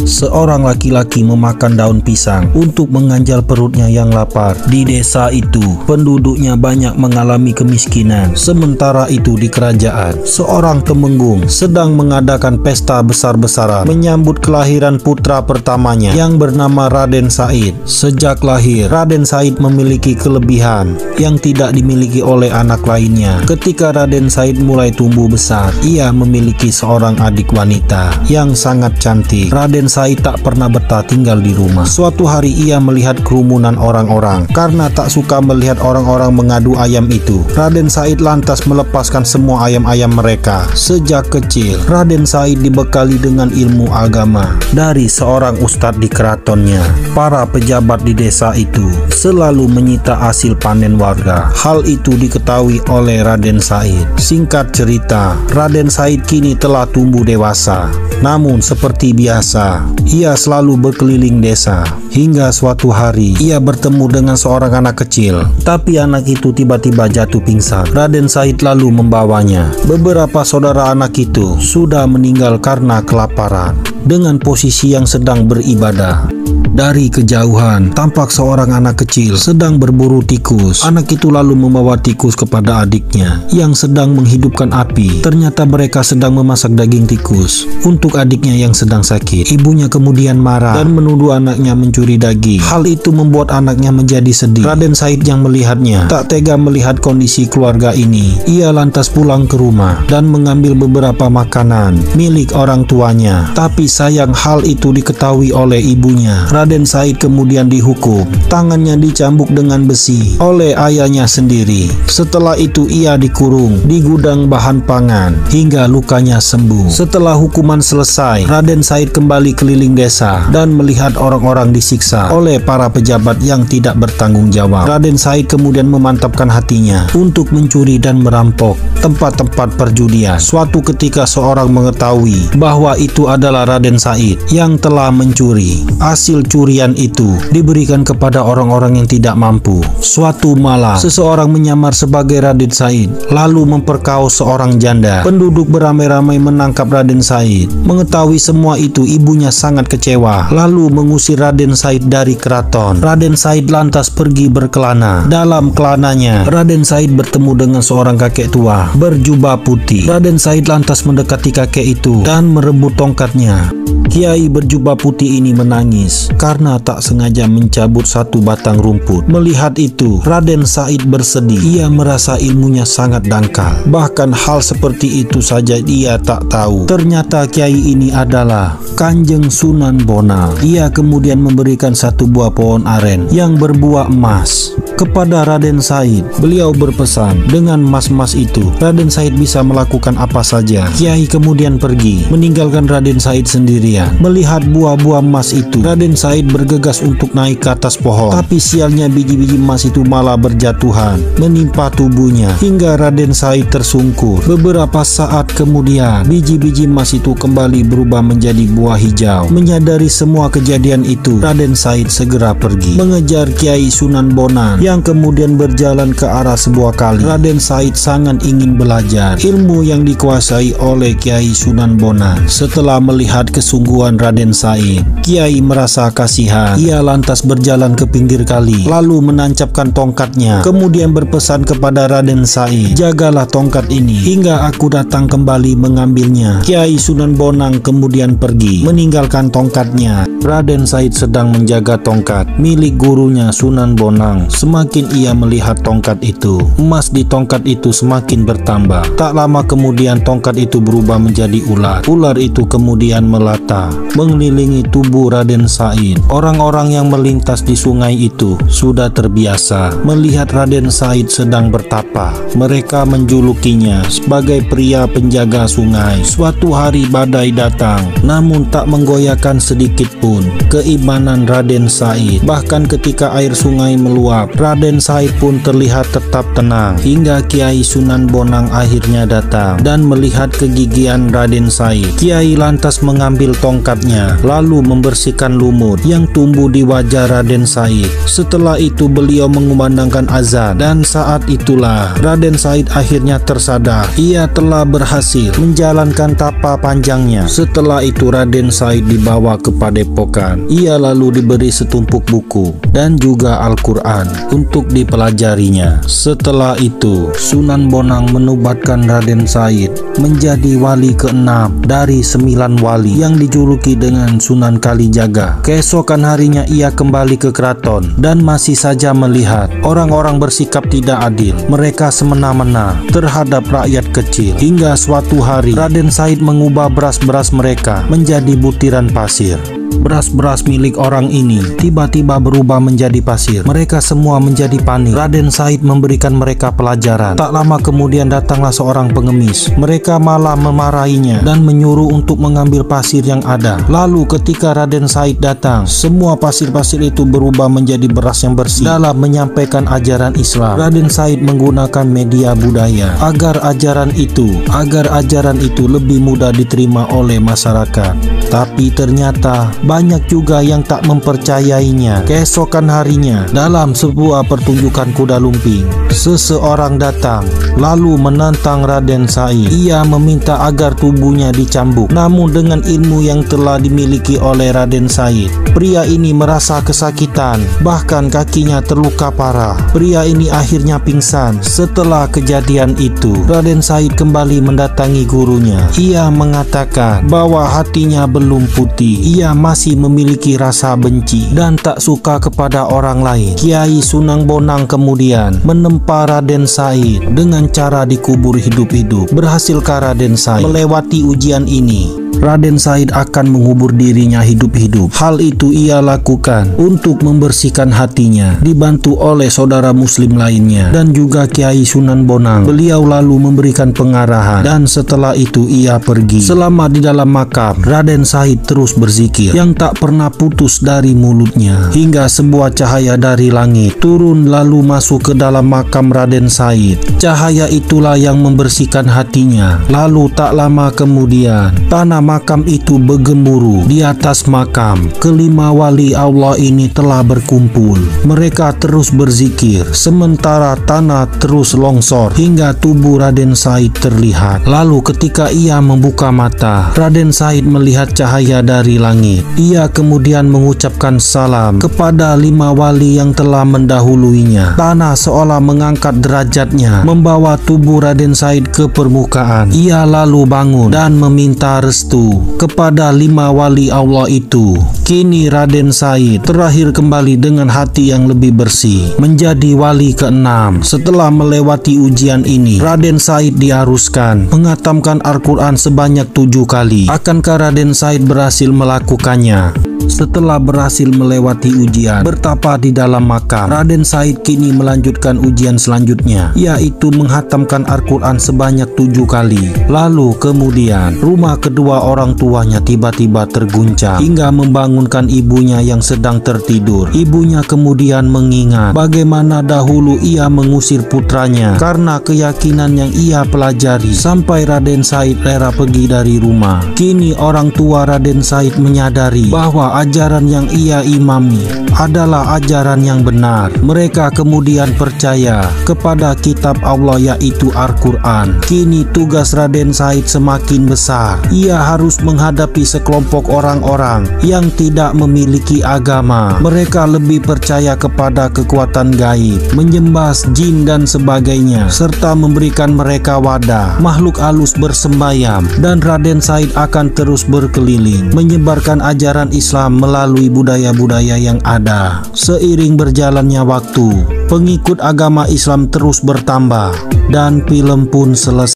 Seorang laki-laki memakan daun pisang untuk mengganjal perutnya yang lapar. Di desa itu, penduduknya banyak mengalami kemiskinan. Sementara itu di kerajaan, seorang temenggung sedang mengadakan pesta besar-besaran menyambut kelahiran putra pertamanya yang bernama Raden Said. Sejak lahir, Raden Said memiliki kelebihan yang tidak dimiliki oleh anak lainnya. Ketika Raden Said mulai tumbuh besar, ia memiliki seorang adik wanita yang sangat cantik. Raden Said tak pernah betah tinggal di rumah. Suatu hari ia melihat kerumunan orang-orang. Karena tak suka melihat orang-orang mengadu ayam itu, Raden Said lantas melepaskan semua ayam-ayam mereka. Sejak kecil, Raden Said dibekali dengan ilmu agama dari seorang ustadz di keratonnya. Para pejabat di desa itu selalu menyita hasil panen warga. Hal itu diketahui oleh Raden Said. Singkat cerita, Raden Said kini telah tumbuh dewasa. Namun seperti biasa, ia selalu berkeliling desa. Hingga suatu hari, ia bertemu dengan seorang anak kecil. Tapi anak itu tiba-tiba jatuh pingsan. Raden Said lalu membawanya. Beberapa saudara anak itu sudah meninggal karena kelaparan. Dengan posisi yang sedang beribadah, dari kejauhan tampak seorang anak kecil sedang berburu tikus. Anak itu lalu membawa tikus kepada adiknya yang sedang menghidupkan api. Ternyata mereka sedang memasak daging tikus untuk adiknya yang sedang sakit. Ibunya kemudian marah dan menuduh anaknya mencuri daging. Hal itu membuat anaknya menjadi sedih. Raden Said yang melihatnya tak tega melihat kondisi keluarga ini. Ia lantas pulang ke rumah dan mengambil beberapa makanan milik orang tuanya. Tapi sayang hal itu diketahui oleh ibunya. Raden Said kemudian dihukum. Tangannya dicambuk dengan besi oleh ayahnya sendiri. Setelah itu ia dikurung di gudang bahan pangan hingga lukanya sembuh. Setelah hukuman selesai, Raden Said kembali keliling desa dan melihat orang-orang disiksa oleh para pejabat yang tidak bertanggung jawab. Raden Said kemudian memantapkan hatinya untuk mencuri dan merampok tempat-tempat perjudian. Suatu ketika seorang mengetahui bahwa itu adalah Raden Said yang telah mencuri. Hasil curian itu diberikan kepada orang-orang yang tidak mampu. Suatu malam, seseorang menyamar sebagai Raden Said lalu memperkaos seorang janda. Penduduk beramai-ramai menangkap Raden Said. Mengetahui semua itu, ibunya sangat kecewa lalu mengusir Raden Said dari keraton. Raden Said lantas pergi berkelana. Dalam kelananya, Raden Said bertemu dengan seorang kakek tua berjubah putih. Raden Said lantas mendekati kakek itu dan merebut tongkatnya. Kiai berjubah putih ini menangis karena tak sengaja mencabut satu batang rumput. Melihat itu, Raden Said bersedih. Ia merasa ilmunya sangat dangkal. Bahkan hal seperti itu saja ia tak tahu. Ternyata kiai ini adalah Kanjeng Sunan Bonang. Ia kemudian memberikan satu buah pohon aren yang berbuah emas kepada Raden Said. Beliau berpesan, dengan emas-emas itu Raden Said bisa melakukan apa saja. Kiai kemudian pergi, meninggalkan Raden Said sendirian. Melihat buah-buah emas itu, Raden Said bergegas untuk naik ke atas pohon. Tapi sialnya biji-biji emas itu malah berjatuhan menimpa tubuhnya hingga Raden Said tersungkur. Beberapa saat kemudian, biji-biji emas itu kembali berubah menjadi buah hijau. Menyadari semua kejadian itu, Raden Said segera pergi mengejar Kiai Sunan Bonang yang kemudian berjalan ke arah sebuah kali. Raden Said sangat ingin belajar ilmu yang dikuasai oleh Kiai Sunan Bonang. Setelah melihat kesungguhan Raden Said, Kiai merasa kasihan. Ia lantas berjalan ke pinggir kali lalu menancapkan tongkatnya, kemudian berpesan kepada Raden Said, jagalah tongkat ini hingga aku datang kembali mengambilnya. Kiai Sunan Bonang kemudian pergi meninggalkan tongkatnya. Raden Said sedang menjaga tongkat milik gurunya Sunan Bonang. Semakin ia melihat tongkat itu, emas di tongkat itu semakin bertambah. Tak lama kemudian tongkat itu berubah menjadi ular. Ular itu kemudian melata mengelilingi tubuh Raden Said. Orang-orang yang melintas di sungai itu sudah terbiasa melihat Raden Said sedang bertapa. Mereka menjulukinya sebagai pria penjaga sungai. Suatu hari badai datang, namun tak menggoyahkan sedikit pun keimanan Raden Said. Bahkan ketika air sungai meluap, Raden Said pun terlihat tetap tenang hingga Kiai Sunan Bonang akhirnya datang dan melihat kegigihan Raden Said. Kiai lantas mengambil tongkatnya lalu membersihkan lumut yang tumbuh di wajah Raden Said. Setelah itu beliau mengumandangkan azan, dan saat itulah Raden Said akhirnya tersadar. Ia telah berhasil menjalankan tapa panjangnya. Setelah itu Raden Said dibawa ke padepokan. Ia lalu diberi setumpuk buku dan juga Al-Quran untuk dipelajarinya. Setelah itu Sunan Bonang menubatkan Raden Said menjadi wali ke-6 dari 9 wali yang dijuluki dengan Sunan Kalijaga. Keesokan harinya ia kembali ke keraton dan masih saja melihat orang-orang bersikap tidak adil. Mereka semena-mena terhadap rakyat kecil. Hingga suatu hari Raden Said mengubah beras-beras mereka menjadi butiran pasir. Beras-beras milik orang ini tiba-tiba berubah menjadi pasir. Mereka semua menjadi panik. Raden Said memberikan mereka pelajaran. Tak lama kemudian datanglah seorang pengemis. Mereka malah memarahinya dan menyuruh untuk mengambil pasir yang ada. Lalu ketika Raden Said datang, semua pasir-pasir itu berubah menjadi beras yang bersih. Dalam menyampaikan ajaran Islam, Raden Said menggunakan media budaya agar ajaran itu lebih mudah diterima oleh masyarakat. Tapi ternyata banyak juga yang tak mempercayainya. Keesokan harinya, dalam sebuah pertunjukan kuda lumping, seseorang datang lalu menantang Raden Said. Ia meminta agar tubuhnya dicambuk. Namun dengan ilmu yang telah dimiliki oleh Raden Said, pria ini merasa kesakitan, bahkan kakinya terluka parah. Pria ini akhirnya pingsan. Setelah kejadian itu, Raden Said kembali mendatangi gurunya. Ia mengatakan bahwa hatinya belum putih. Ia masih memiliki rasa benci dan tak suka kepada orang lain. Kiai Sunan Bonang kemudian menempa Raden Said dengan cara dikubur hidup-hidup. Berhasilkah Raden Said melewati ujian ini? Raden Said akan mengubur dirinya hidup-hidup. Hal itu ia lakukan untuk membersihkan hatinya, dibantu oleh saudara muslim lainnya dan juga Kiai Sunan Bonang. Beliau lalu memberikan pengarahan dan setelah itu ia pergi. Selama di dalam makam, Raden Said terus berzikir yang tak pernah putus dari mulutnya, hingga sebuah cahaya dari langit turun lalu masuk ke dalam makam Raden Said. Cahaya itulah yang membersihkan hatinya. Lalu tak lama kemudian tanah makam itu bergemuruh. Di atas makam, kelima wali Allah ini telah berkumpul. Mereka terus berzikir, sementara tanah terus longsor hingga tubuh Raden Said terlihat. Lalu ketika ia membuka mata, Raden Said melihat cahaya dari langit. Ia kemudian mengucapkan salam kepada 5 wali yang telah mendahuluinya. Tanah seolah mengangkat derajatnya, membawa tubuh Raden Said ke permukaan. Ia lalu bangun dan meminta restu kepada 5 wali Allah itu. Kini Raden Said terakhir kembali dengan hati yang lebih bersih, menjadi wali ke-6. Setelah melewati ujian ini, Raden Said diharuskan menghatamkan Al-Quran sebanyak 7 kali. Akankah Raden Said berhasil melakukannya? Setelah berhasil melewati ujian bertapa di dalam makam, Raden Said kini melanjutkan ujian selanjutnya, yaitu menghatamkan Al-Quran sebanyak 7 kali. Lalu kemudian rumah kedua orang tuanya tiba-tiba terguncang hingga membangunkan ibunya yang sedang tertidur. Ibunya kemudian mengingat bagaimana dahulu ia mengusir putranya karena keyakinan yang ia pelajari sampai Raden Said rela pergi dari rumah. Kini orang tua Raden Said menyadari bahwa ajaran yang ia imami adalah ajaran yang benar. Mereka kemudian percaya kepada kitab Allah, yaitu Al-Quran. Kini tugas Raden Said semakin besar. Ia harus menghadapi sekelompok orang-orang yang tidak memiliki agama. Mereka lebih percaya kepada kekuatan gaib, menyembah jin dan sebagainya, serta memberikan mereka wadah makhluk halus bersembayam. Dan Raden Said akan terus berkeliling menyebarkan ajaran Islam melalui budaya-budaya yang ada. Seiring berjalannya waktu, pengikut agama Islam terus bertambah dan film pun selesai.